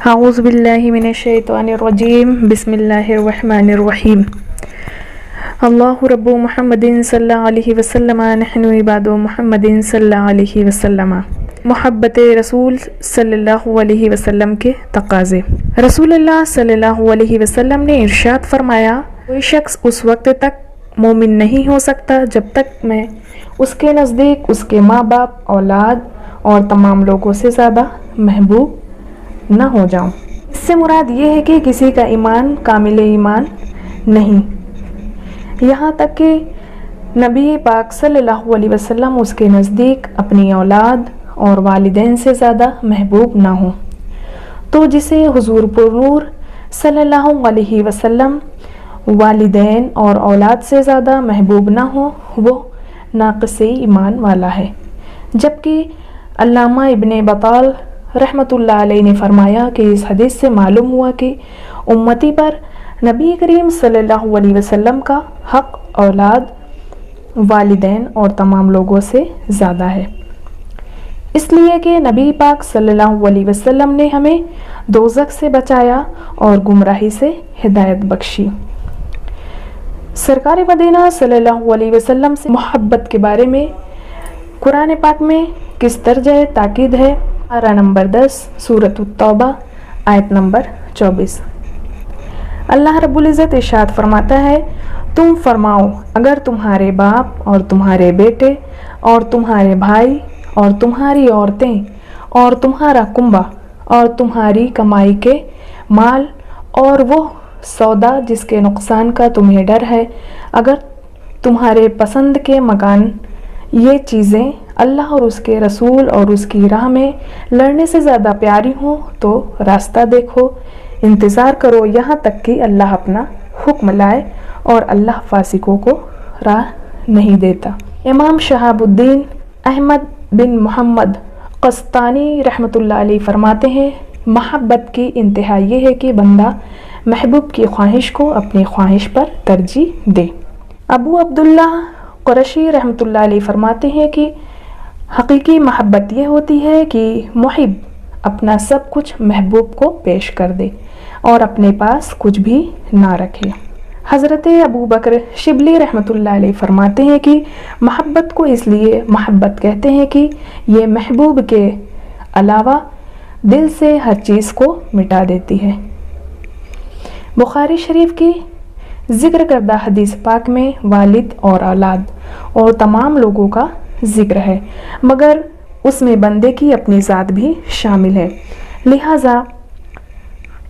اعوذ باللہ من الشیطان الرجیم بسم اللہ الرحمن الرحیم اللہ رب محمد صلی اللہ علیہ وسلم نحن عباد محمد صلی اللہ علیہ وسلم۔ محبت رسول صلی اللہ علیہ وسلم کے تقاضے۔ رسول اللہ صلی اللہ علیہ وسلم نے ارشاد فرمایا، کوئی شخص اس وقت تک مومن نہیں ہو سکتا جب تک میں اس کے نزدیک اس کے ماں باپ، اولاد اور تمام لوگوں سے زیادہ محبوب نہ ہو جاؤں۔ اس سے مراد یہ ہے کہ کسی کا ایمان کامل ایمان نہیں، یہاں تک کہ نبی پاک صلی اللہ علیہ وسلم اس کے نزدیک اپنی اولاد اور والدین سے زیادہ محبوب نہ ہوں۔ تو جسے حضور پر نور صلی اللہ علیہ وسلم والدین اور اولاد سے زیادہ محبوب نہ ہو، وہ ناقص ایمان والا ہے۔ جبکہ علامہ ابن بطال رحمۃ اللہ علیہ نے فرمایا کہ اس حدیث سے معلوم ہوا کہ امتی پر نبی کریم صلی اللہ علیہ وسلم کا حق اولاد، والدین اور تمام لوگوں سے زیادہ ہے، اس لیے کہ نبی پاک صلی اللہ علیہ وسلم نے ہمیں دوزخ سے بچایا اور گمراہی سے ہدایت بخشی۔ سرکار مدینہ صلی اللہ علیہ وسلم سے محبت کے بارے میں قرآن پاک میں کس درجہ تاکید ہے؟ پارہ نمبر 10 سورۃ التوبہ آیت نمبر 24۔ اللہ رب العزت ارشاد فرماتا ہے، تم فرماؤ اگر تمہارے باپ اور تمہارے بیٹے اور تمہارے بھائی اور تمہاری عورتیں اور تمہارا کنبہ اور تمہاری کمائی کے مال اور وہ سودا جس کے نقصان کا تمہیں ڈر ہے، اگر تمہارے پسند کے مکان یہ چیزیں اللہ اور اس کے رسول اور اس کی راہ میں لڑنے سے زیادہ پیاری ہوں تو راستہ دیکھو، انتظار کرو یہاں تک کہ اللہ اپنا حکم لائے، اور اللہ فاسقوں کو راہ نہیں دیتا۔ امام شہاب الدین احمد بن محمد قسطلانی رحمۃ اللہ علیہ فرماتے ہیں، محبت کی انتہا یہ ہے کہ بندہ محبوب کی خواہش کو اپنی خواہش پر ترجیح دے۔ ابو عبداللہ قرشی رحمۃ اللہ علیہ فرماتے ہیں کہ حقیقی محبت یہ ہوتی ہے کہ محب اپنا سب کچھ محبوب کو پیش کر دے اور اپنے پاس کچھ بھی نہ رکھے۔ حضرت ابو بکر شبلی رحمۃ اللہ علیہ فرماتے ہیں کہ محبت کو اس لیے محبت کہتے ہیں کہ یہ محبوب کے علاوہ دل سے ہر چیز کو مٹا دیتی ہے۔ بخاری شریف کی ذکر کردہ حدیث پاک میں والد اور اولاد اور تمام لوگوں کا ذکر ہے، مگر اس میں بندے کی اپنی ذات بھی شامل ہے، لہٰذا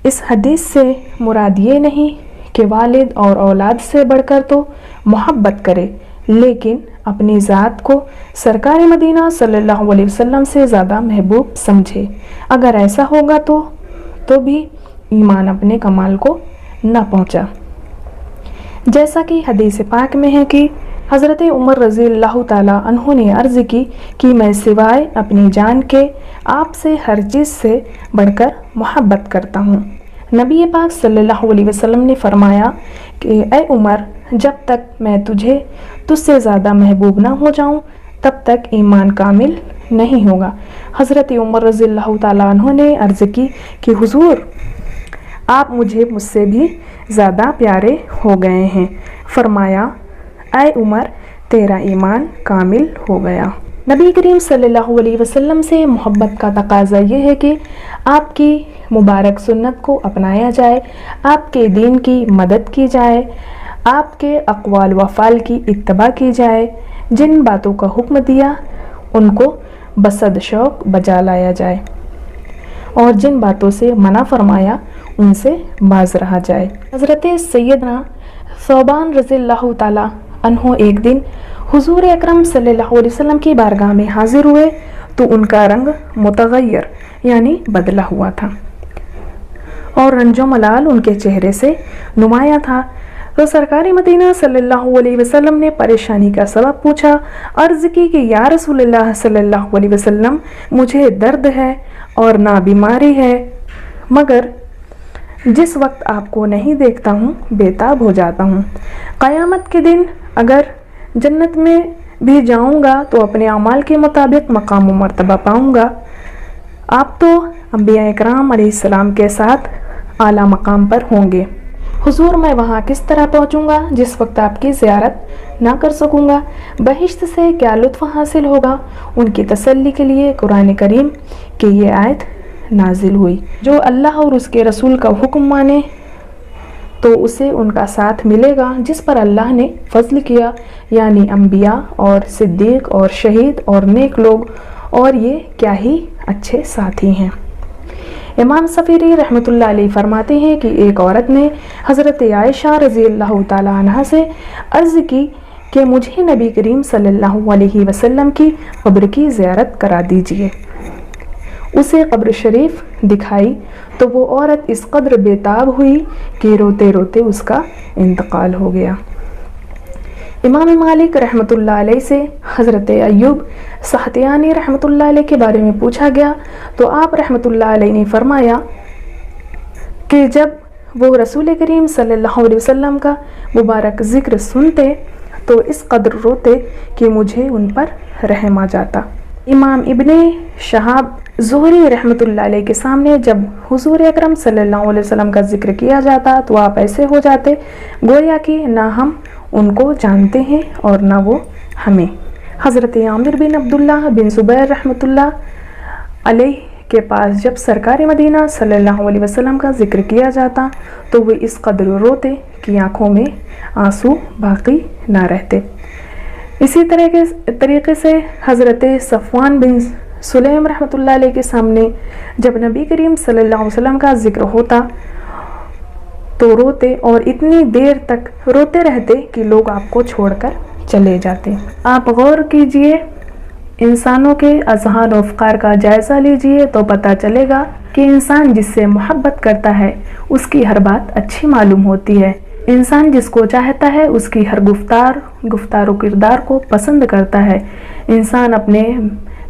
اس حدیث سے مراد یہ نہیں کہ والد اور اولاد سے بڑھ کر تو محبت کرے، لیکن اپنی ذات کو سرکار مدینہ صلی اللہ علیہ وسلم سے زیادہ محبوب سمجھے۔ اگر ایسا ہوگا تو بھی ایمان اپنے کمال کو نہ پہنچا، جیسا کہ حدیث پاک میں ہے کہ حضرت عمر رضی اللہ تعالیٰ عنہ نے عرض کی کہ میں سوائے اپنی جان کے آپ سے ہر چیز سے بڑھ کر محبت کرتا ہوں۔ نبی پاک صلی اللہ علیہ وسلم نے فرمایا کہ اے عمر، جب تک میں تجھ سے زیادہ محبوب نہ ہو جاؤں تب تک ایمان کامل نہیں ہوگا۔ حضرت عمر رضی اللہ تعالیٰ عنہ نے عرض کی کہ حضور، آپ مجھ سے بھی زیادہ پیارے ہو گئے ہیں۔ فرمایا، اے عمر، تیرا ایمان کامل ہو گیا۔ نبی کریم صلی اللہ علیہ وسلم سے محبت کا تقاضا یہ ہے کہ آپ کی مبارک سنت کو اپنایا جائے، آپ کے دین کی مدد کی جائے، آپ کے اقوال و افعال کی اتباع کی جائے، جن باتوں کا حکم دیا ان کو بصد شوق بجا لایا جائے، اور جن باتوں سے منع فرمایا ان سے باز رہا جائے۔ حضرت سیدنا ثوبان رضی اللہ تعالیٰ عنہ ایک دن حضور اکرم صلی اللہ علیہ وسلم کی بارگاہ میں حاضر ہوئے تو ان کا رنگ متغیر یعنی بدلا ہوا تھا، اور رنج و ملال ان کے چہرے سے نمایاں تھا۔ تو سرکار مدینہ صلی اللہ علیہ وسلم نے پریشانی کا سبب پوچھا، عرض کی کہ یا رسول اللہ صلی اللہ علیہ وسلم، مجھے درد ہے اور نہ بیماری ہے، مگر جس وقت آپ کو نہیں دیکھتا ہوں بے تاب ہو جاتا ہوں۔ قیامت کے دن اگر جنت میں بھی جاؤں گا تو اپنے اعمال کے مطابق مقام و مرتبہ پاؤں گا۔ آپ تو انبیاء اکرام علیہ السلام کے ساتھ اعلیٰ مقام پر ہوں گے۔ حضور میں وہاں کس طرح پہنچوں گا جس وقت آپ کی زیارت نہ کر سکوں گا؟ بہشت سے کیا لطف حاصل ہوگا؟ ان کی تسلی کے لیے قرآن کریم کی یہ آیت نازل ہوئی۔ جو اللہ اور اس کے رسول کا حکم مانے تو اسے ان کا ساتھ ملے گا جس پر اللہ نے فضل کیا، یعنی انبیاء اور صدیق اور شہید اور نیک لوگ، اور یہ کیا ہی اچھے ساتھی ہیں۔ امام صفیری رحمۃ اللہ علیہ فرماتے ہیں کہ ایک عورت نے حضرت عائشہ رضی اللہ تعالی عنہ سے عرض کی کہ مجھے نبی کریم صلی اللہ علیہ وسلم کی قبر کی زیارت کرا دیجیے۔ اسے قبر شریف دکھائی تو وہ عورت اس قدر بے تاب ہوئی کہ روتے روتے اس کا انتقال ہو گیا۔ امام مالک رحمۃ اللہ علیہ سے حضرت ایوب سختیانی رحمۃ اللہ علیہ کے بارے میں پوچھا گیا تو آپ رحمۃ اللہ علیہ نے فرمایا کہ جب وہ رسول کریم صلی اللہ علیہ وسلم کا مبارک ذکر سنتے تو اس قدر روتے کہ مجھے ان پر رحم آ جاتا۔ امام ابن شہاب زہری رحمۃ اللہ علیہ کے سامنے جب حضور اکرم صلی اللہ علیہ وسلم کا ذکر کیا جاتا تو آپ ایسے ہو جاتے گویا کہ نہ ہم ان کو جانتے ہیں اور نہ وہ ہمیں۔ حضرت عامر بن عبداللہ بن زبیر رحمۃ اللہ علیہ کے پاس جب سرکار مدینہ صلی اللہ علیہ وسلم کا ذکر کیا جاتا تو وہ اس قدر روتے کہ آنکھوں میں آنسو باقی نہ رہتے۔ اسی طریقے سے حضرت صفوان بن سلیم رحمۃ اللہ علیہ کے سامنے جب نبی کریم صلی اللہ علیہ وسلم کا ذکر ہوتا تو روتے اور اتنی دیر تک روتے رہتے کہ لوگ آپ کو چھوڑ کر چلے جاتے۔ آپ غور کیجئے، انسانوں کے اذہان و افکار کا جائزہ لیجئے تو پتہ چلے گا کہ انسان جس سے محبت کرتا ہے اس کی ہر بات اچھی معلوم ہوتی ہے۔ انسان جس کو چاہتا ہے اس کی ہر گفتار و کردار کو پسند کرتا ہے۔ انسان اپنے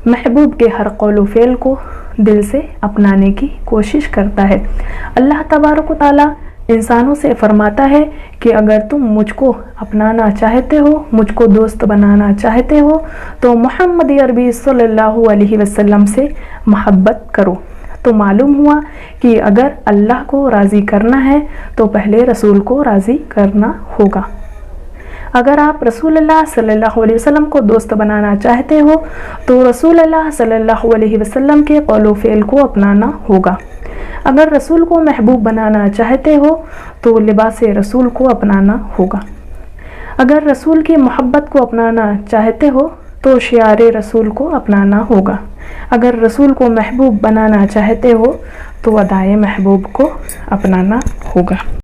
محبوب کے ہر قول و فعل کو دل سے اپنانے کی کوشش کرتا ہے۔ اللہ تبارک و تعالی انسانوں سے فرماتا ہے کہ اگر تم مجھ کو اپنانا چاہتے ہو، مجھ کو دوست بنانا چاہتے ہو تو محمد عربی صلی اللہ علیہ وسلم سے محبت کرو۔ تو معلوم ہوا کہ اگر اللہ کو راضی کرنا ہے تو پہلے رسول کو راضی کرنا ہوگا۔ اگر آپ رسول اللہ صلی اللہ علیہ وسلم کو دوست بنانا چاہتے ہو تو رسول اللہ صلی اللہ علیہ وسلم کے قول و فعل کو اپنانا ہوگا۔ اگر رسول کو محبوب بنانا چاہتے ہو تو لباس رسول کو اپنانا ہوگا۔ اگر رسول کی محبت کو اپنانا چاہتے ہو تو شعار رسول کو اپنانا ہوگا۔ اگر رسول کو محبوب بنانا چاہتے ہو تو ادائے محبوب کو اپنانا ہوگا۔